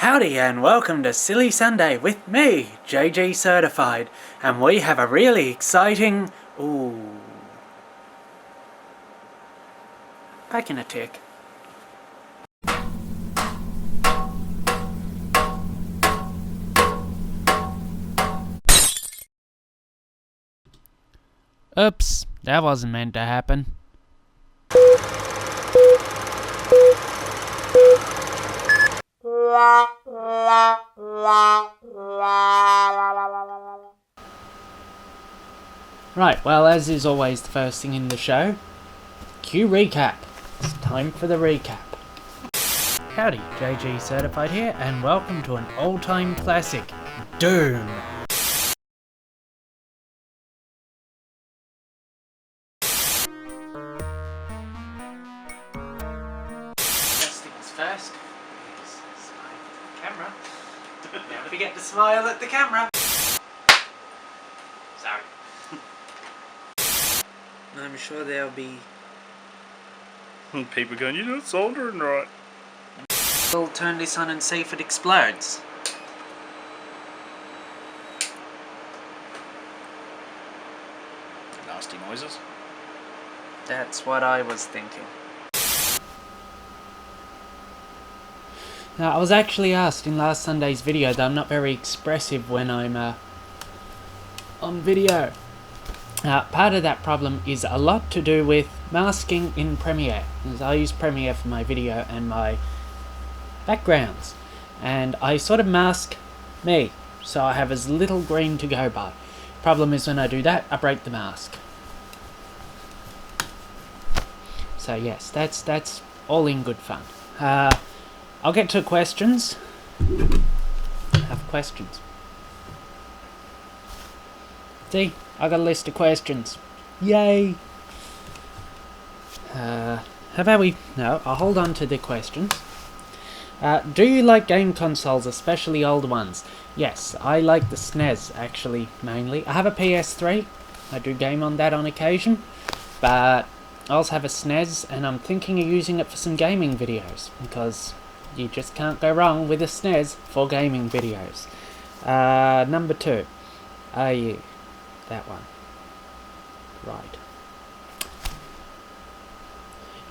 Howdy and welcome to Silly Sunday with me, JG Certified, and we have a really exciting... Back in a tick. Oops, that wasn't meant to happen. Right, well, as is always the first thing in the show, cue recap. It's time for the recap. Howdy, JG Certified here, and welcome to an all-time classic, Doom. First things first, smile at the camera. Never forget to smile at the camera. Sorry. I'm sure there'll be... People going, you're not soldering right. We'll turn this on and see if it explodes. Nasty noises. That's what I was thinking. Now, I was actually asked in last Sunday's video that I'm not very expressive when I'm on video. Part of that problem is a lot to do with masking in Premiere, as I use Premiere for my video and my backgrounds, and I sort of mask me, so I have as little green to go by. Problem is, when I do that, I break the mask. So yes, that's all in good fun. I'll get to questions. I have questions. See, I got a list of questions. Yay! How about we... No, I'll hold on to the questions. Do you like game consoles, especially older ones? Yes, I like the SNES, actually, mainly. I have a PS3. I do game on that on occasion. But I also have a SNES, and I'm thinking of using it for some gaming videos, because you just can't go wrong with a SNES for gaming videos. Number 2. Are you... That one. Right.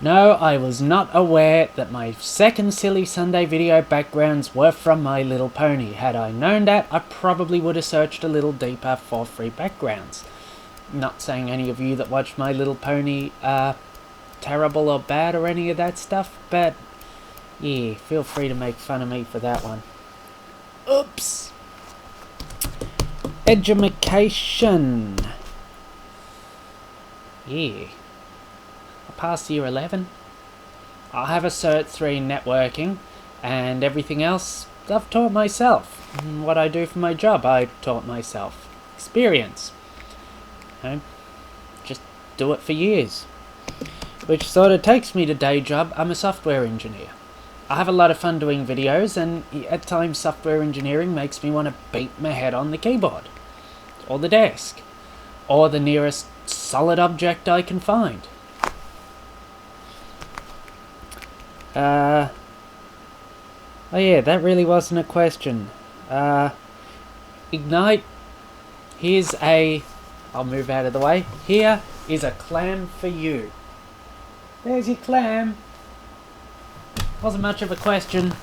No, I was not aware that my second Silly Sunday video backgrounds were from My Little Pony. Had I known that, I probably would have searched a little deeper for free backgrounds. Not saying any of you that watch My Little Pony are terrible or bad or any of that stuff, but yeah, feel free to make fun of me for that one. Oops! Education. Yeah. I passed year 11. I have a Cert 3 in networking, and everything else I've taught myself. And what I do for my job, I taught myself. Experience. Just do it for years. Which sort of takes me to day job. I'm a software engineer. I have a lot of fun doing videos, and at times software engineering makes me want to beat my head on the keyboard, or the desk, or the nearest solid object I can find. Oh yeah, that really wasn't a question. Ignite, here's a... I'll move out of the way. Here is a clam for you. There's your clam. Wasn't much of a question.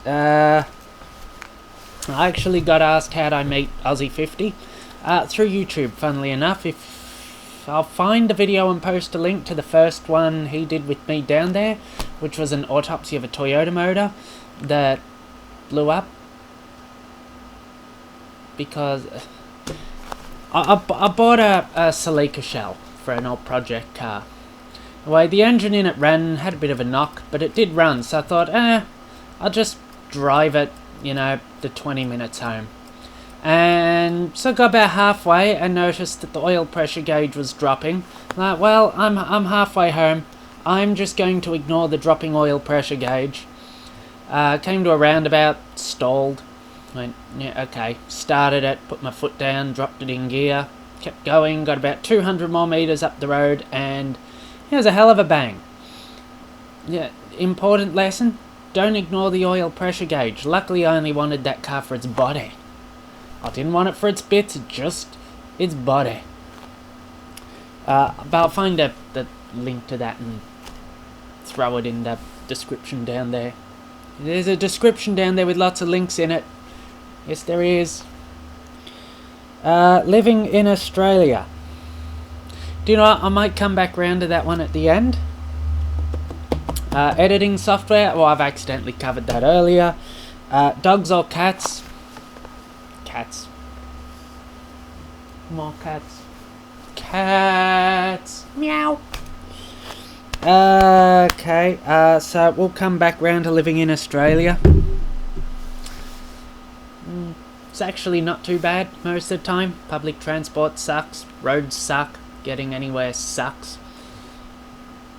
I actually got asked how'd I meet Aussie 50 through YouTube, funnily enough. If I'll find the video and post a link to the first one he did with me down there, which was an autopsy of a Toyota motor that blew up because I bought a Celica shell for an old project car. Anyway, the engine in it ran, had a bit of a knock, but it did run, so I thought, I'll just drive it, the 20 minutes home. And so I got about halfway and noticed that the oil pressure gauge was dropping. Like, well, I'm halfway home. I'm just going to ignore the dropping oil pressure gauge. Came to a roundabout, stalled. Went, yeah, okay. Started it, put my foot down, dropped it in gear, kept going, got about 200 more meters up the road, and it was a hell of a bang. Yeah, important lesson, don't ignore the oil pressure gauge. Luckily I only wanted that car for its body. I didn't want it for its bits, just its body. But I'll find the link to that and throw it in the description down there. There's a description down there with lots of links in it. Yes, there is. Living in Australia. Do you know what? I might come back round to that one at the end. Editing software. Well, I've accidentally covered that earlier. Dogs or cats? Cats. More cats. Cats. Meow. Okay, so we'll come back round to living in Australia. It's actually not too bad most of the time. Public transport sucks. Roads suck. Getting anywhere sucks.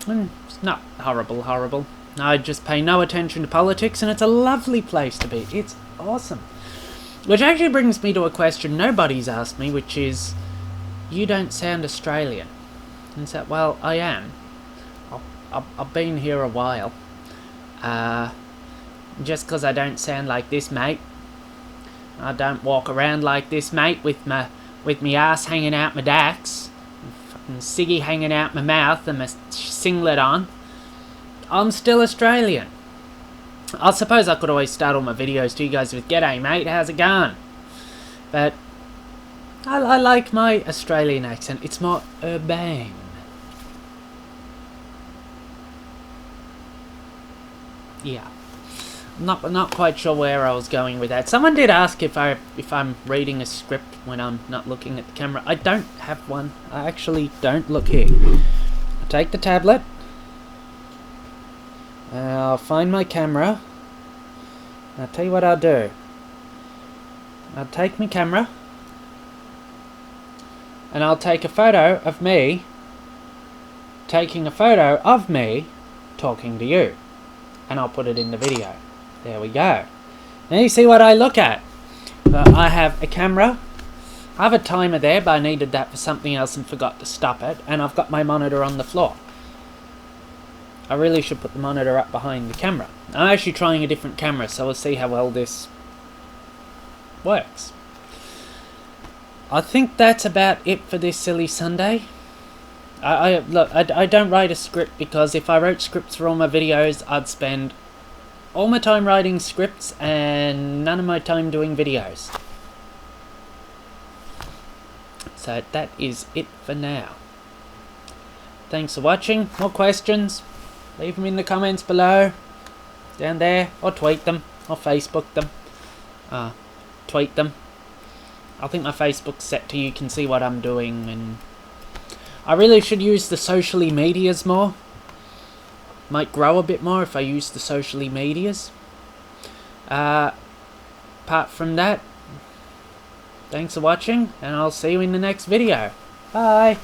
It's not horrible. I just pay no attention to politics and it's a lovely place to be. It's awesome. Which actually brings me to a question nobody's asked me, which is, you don't sound Australian. And so, well, I am. I've been here a while. Just because I don't sound like this, mate. I don't walk around like this, mate, with me ass hanging out my dacks, fucking ciggy hanging out my mouth and my singlet on. I'm still Australian. I suppose I could always start all my videos to you guys with, "G'day, mate, how's it going?" But I like my Australian accent. It's more urbane. Yeah. Not quite sure where I was going with that. Someone did ask if I'm reading a script when I'm not looking at the camera. I don't have one. I actually don't. Look here. I'll take the tablet. I'll find my camera. I'll tell you what I'll do. I'll take my camera and I'll take a photo of me taking a photo of me talking to you, and I'll put it in the video. There we go. Now you see what I look at. I have a camera. I have a timer there, but I needed that for something else and forgot to stop it. And I've got my monitor on the floor. I really should put the monitor up behind the camera. I'm actually trying a different camera, so we'll see how well this works. I think that's about it for this silly Sunday. Look, I don't write a script, because if I wrote scripts for all my videos, I'd spend all my time writing scripts and none of my time doing videos. So that is it for now. Thanks for watching. More questions? Leave them in the comments below. Down there. Or tweet them. Or Facebook them. Tweet them. I think my Facebook's set to you can see what I'm doing, and I really should use the socially medias more. Might grow a bit more if I use the socially medias. Apart from that, thanks for watching, and I'll see you in the next video. Bye!